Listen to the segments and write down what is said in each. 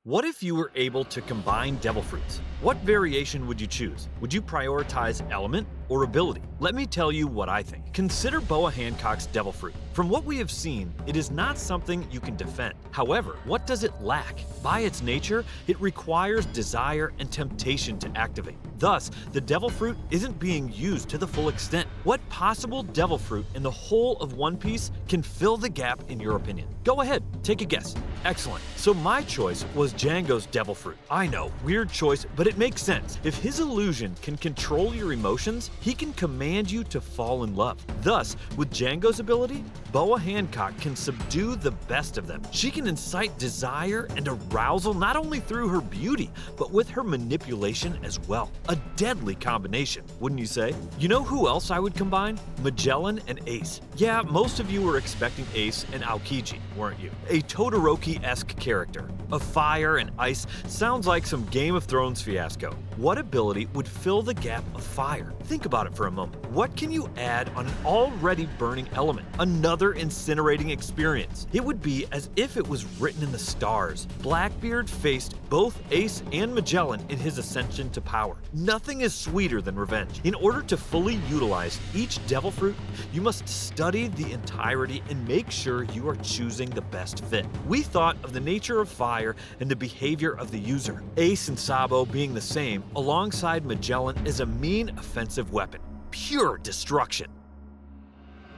What if you were able to combine devil fruits? What variation would you choose? Would you prioritize element or ability? Let me tell you what I think. Consider Boa Hancock's devil fruit. From what we have seen, it is not something you can defend. However, what does it lack? By its nature, it requires desire and temptation to activate. Thus, the devil fruit isn't being used to the full extent. What possible devil fruit in the whole of One Piece can fill the gap in your opinion? Go ahead, take a guess. Excellent. So my choice was Django's devil fruit. I know, weird choice, but it makes sense. If his illusion can control your emotions, he can command you to fall in love. Thus, with Django's ability, Boa Hancock can subdue the best of them. She can incite desire and arousal not only through her beauty, but with her manipulation as well. A deadly combination, wouldn't you say? You know who else I would combine? Magellan and Ace. Yeah, most of you were expecting Ace and Aokiji, weren't you? A Todoroki-esque character. Of fire and ice sounds like some Game of Thrones fiasco. What ability would fill the gap of fire? Think about it for a moment. What can you add on an already burning element? Another incinerating experience. It would be as if it was written in the stars. Blackbeard faced both Ace and Magellan in his ascension to power. Nothing is sweeter than revenge. In order to fully utilize each devil fruit, you must study the entirety and make sure you are choosing the best fit. We thought of the nature of fire and the behavior of the user. Ace and Sabo being the same, alongside Magellan as a mean offensive weapon. Pure destruction.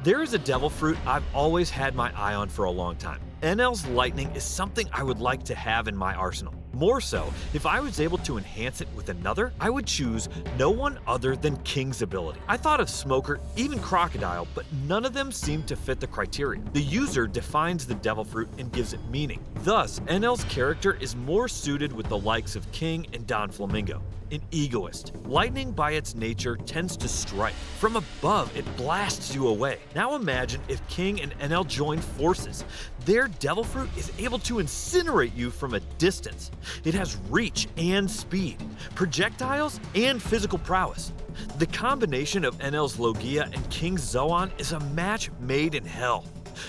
There is a devil fruit I've always had my eye on for a long time. NL's lightning is something I would like to have in my arsenal. More so, if I was able to enhance it with another, I would choose no one other than King's ability. I thought of Smoker, even Crocodile, but none of them seemed to fit the criteria. The user defines the devil fruit and gives it meaning. Thus, NL's character is more suited with the likes of King and Don Flamingo. An egoist. Lightning by its nature tends to strike. From above, it blasts you away. Now imagine if King and NL join forces. Their devil fruit is able to incinerate you from a distance. It has reach and speed, projectiles and physical prowess. The combination of NL's Logia and King's Zoan is a match made in hell.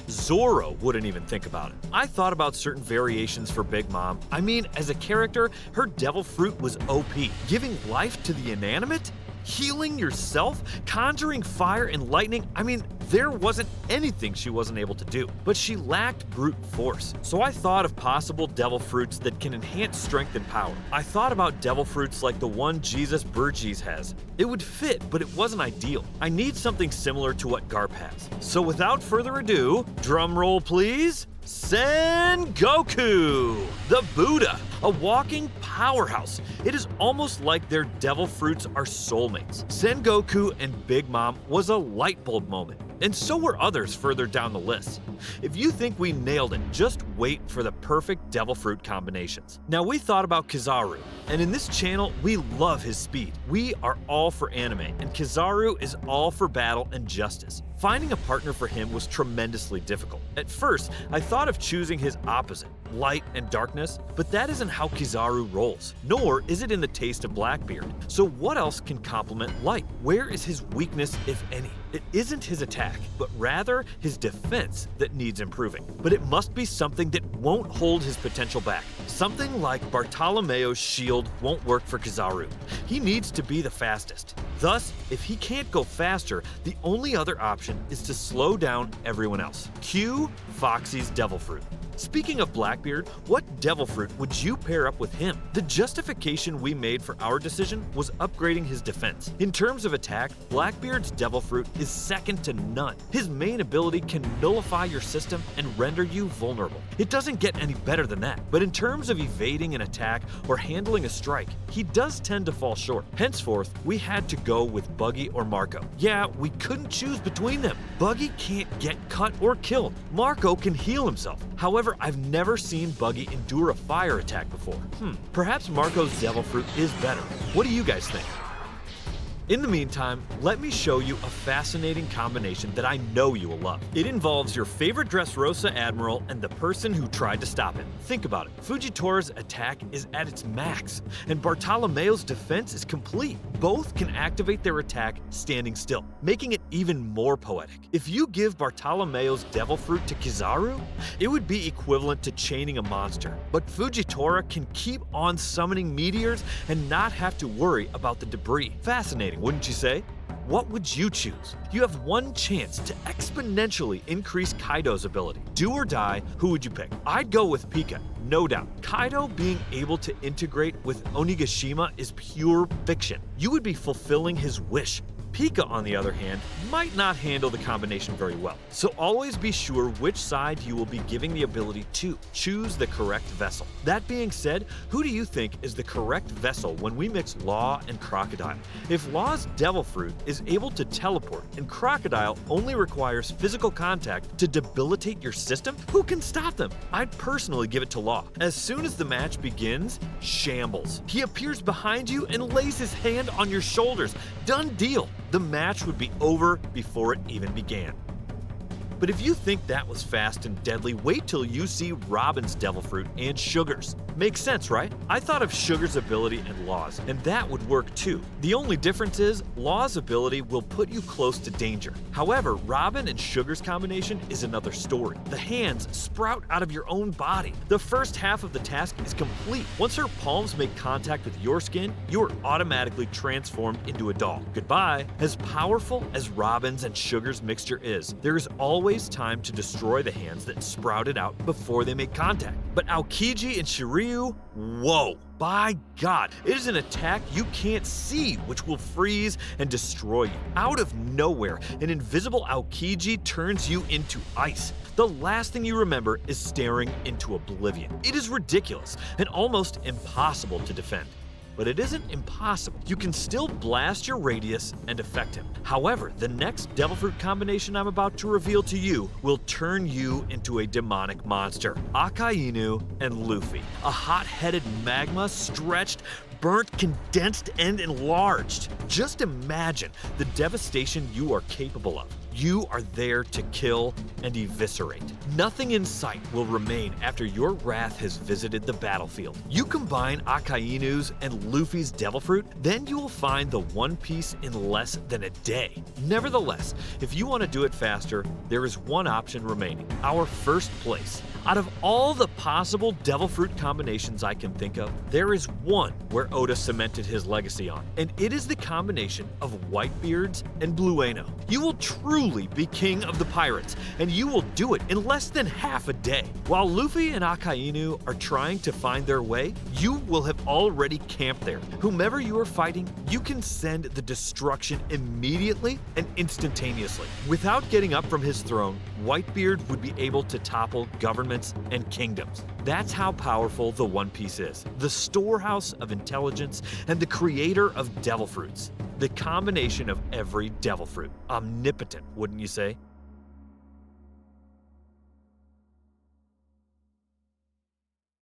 Zoro wouldn't even think about it. I thought about certain variations for Big Mom. I mean, as a character, her devil fruit was OP. Giving life to the inanimate? Healing yourself? Conjuring fire and lightning? I mean, there wasn't anything she wasn't able to do. But she lacked brute force. So I thought of possible devil fruits that can enhance strength and power. I thought about devil fruits like the one Jesus Burgess has. It would fit, but it wasn't ideal. I need something similar to what Garp has. So without further ado, drum roll please, Sengoku! The Buddha, a walking powerhouse. It is almost like their devil fruits are soulmates. Sengoku and Big Mom was a light bulb moment, and so were others further down the list. If you think we nailed it, just wait for the perfect devil fruit combinations. Now we thought about Kizaru, and in this channel we love his speed. We are all for anime, and Kizaru is all for battle and justice. Finding a partner for him was tremendously difficult. At first, I thought of choosing his opposite, light and darkness, but that isn't how Kizaru rolls, nor is it in the taste of Blackbeard. So what else can complement light? Where is his weakness, if any? It isn't his attack, but rather his defense that needs improving. But it must be something that won't hold his potential back. Something like Bartolomeo's shield won't work for Kizaru. He needs to be the fastest. Thus, if he can't go faster, the only other option is to slow down everyone else. Cue Foxy's devil fruit. Speaking of Blackbeard, what devil fruit would you pair up with him? The justification we made for our decision was upgrading his defense. In terms of attack, Blackbeard's devil fruit is second to none. His main ability can nullify your system and render you vulnerable. It doesn't get any better than that. But in terms of evading an attack or handling a strike, he does tend to fall short. Henceforth, we had to go with Buggy or Marco. Yeah, we couldn't choose between them. Buggy can't get cut or killed. Marco can heal himself. However, I've never seen Buggy endure a fire attack before. Perhaps Marco's devil fruit is better. What do you guys think? In the meantime, let me show you a fascinating combination that I know you will love. It involves your favorite Dressrosa admiral and the person who tried to stop him. Think about it. Fujitora's attack is at its max, and Bartolomeo's defense is complete. Both can activate their attack standing still, making it even more poetic. If you give Bartolomeo's Devil Fruit to Kizaru, it would be equivalent to chaining a monster. But Fujitora can keep on summoning meteors and not have to worry about the debris. Fascinating, wouldn't you say? What would you choose? You have one chance to exponentially increase Kaido's ability. Do or die, who would you pick? I'd go with Pika, no doubt. Kaido being able to integrate with Onigashima is pure fiction. You would be fulfilling his wish. Pika, on the other hand, might not handle the combination very well, so always be sure which side you will be giving the ability to. Choose the correct vessel. That being said, who do you think is the correct vessel when we mix Law and Crocodile? If Law's Devil Fruit is able to teleport and Crocodile only requires physical contact to debilitate your system, who can stop them? I'd personally give it to Law. As soon as the match begins, shambles. He appears behind you and lays his hand on your shoulders. Done deal. The match would be over before it even began. But if you think that was fast and deadly, wait till you see Robin's Devil Fruit and Sugar's. Makes sense, right? I thought of Sugar's ability and Law's, and that would work too. The only difference is, Law's ability will put you close to danger. However, Robin and Sugar's combination is another story. The hands sprout out of your own body. The first half of the task is complete. Once her palms make contact with your skin, you are automatically transformed into a doll. Goodbye. As powerful as Robin's and Sugar's mixture is, there is always time to destroy the hands that sprouted out before they make contact. But Aokiji and Shiryu, whoa! By God, it is an attack you can't see, which will freeze and destroy you. Out of nowhere, an invisible Aokiji turns you into ice. The last thing you remember is staring into oblivion. It is ridiculous and almost impossible to defend. But it isn't impossible. You can still blast your radius and affect him. However, the next Devil Fruit combination I'm about to reveal to you will turn you into a demonic monster. Akainu and Luffy. A hot-headed magma stretched, burnt, condensed, and enlarged. Just imagine the devastation you are capable of. You are there to kill and eviscerate. Nothing in sight will remain after your wrath has visited the battlefield. You combine Akainu's and Luffy's Devil Fruit, then you will find the One Piece in less than a day. Nevertheless, if you want to do it faster, there is one option remaining: our first place. Out of all the possible Devil Fruit combinations I can think of, there is one where Oda cemented his legacy on, and it is the combination of Whitebeards and Blueno. You will truly be king of the pirates, and you will do it in less than half a day. While Luffy and Akainu are trying to find their way, you will have already camped there. Whomever you are fighting, you can send the destruction immediately and instantaneously. Without getting up from his throne, Whitebeard would be able to topple governments and kingdoms. That's how powerful the One Piece is, the storehouse of intelligence and the creator of Devil Fruits. The combination of every Devil Fruit. Omnipotent, wouldn't you say?